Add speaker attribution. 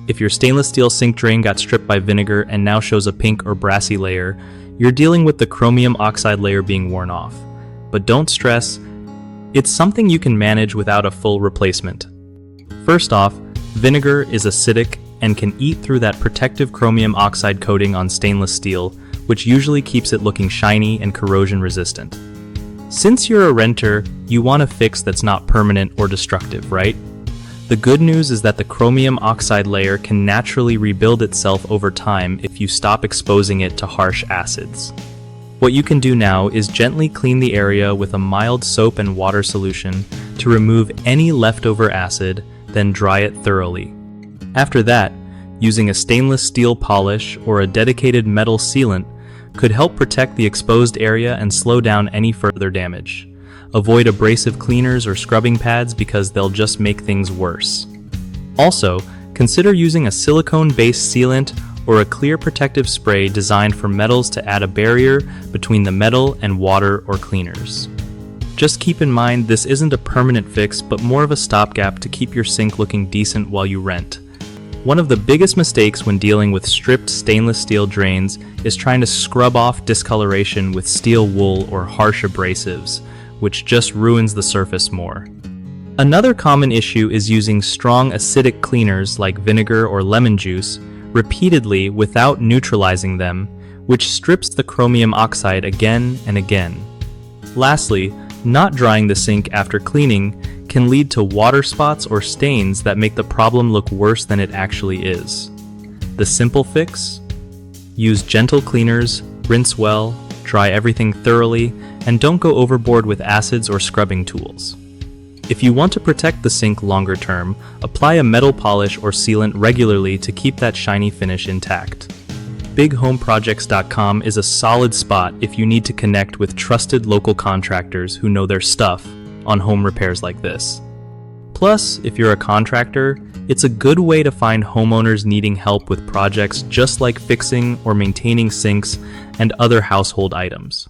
Speaker 1: If your stainless steel sink drain got stripped by vinegar and now shows a pink or brassy layer, you're dealing with the chromium oxide layer being worn off. But don't stress, it's something you can manage without a full replacement. First off, vinegar is acidic and can eat through that protective chromium oxide coating on stainless steel, which usually keeps it looking shiny and corrosion resistant. Since you're a renter, you want a fix that's not permanent or destructive, right? The good news is that the chromium oxide layer can naturally rebuild itself over time if you stop exposing it to harsh acids. What you can do now is gently clean the area with a mild soap and water solution to remove any leftover acid, then dry it thoroughly. After that, using a stainless steel polish or a dedicated metal sealant could help protect the exposed area and slow down any further damage. Avoid abrasive cleaners or scrubbing pads because they'll just make things worse. Also, consider using a silicone-based sealant or a clear protective spray designed for metals to add a barrier between the metal and water or cleaners. Just keep in mind this isn't a permanent fix, but more of a stopgap to keep your sink looking decent while you rent. One of the biggest mistakes when dealing with stripped stainless steel drains is trying to scrub off discoloration with steel wool or harsh abrasives, which just ruins the surface more. Another common issue is using strong acidic cleaners like vinegar or lemon juice repeatedly without neutralizing them, which strips the chromium oxide again and again. Lastly, not drying the sink after cleaning can lead to water spots or stains that make the problem look worse than it actually is. The simple fix? Use gentle cleaners, rinse well, dry everything thoroughly, and don't go overboard with acids or scrubbing tools. If you want to protect the sink longer term, apply a metal polish or sealant regularly to keep that shiny finish intact. BigHomeProjects.com is a solid spot if you need to connect with trusted local contractors who know their stuff on home repairs like this. Plus, if you're a contractor, it's a good way to find homeowners needing help with projects just like fixing or maintaining sinks and other household items.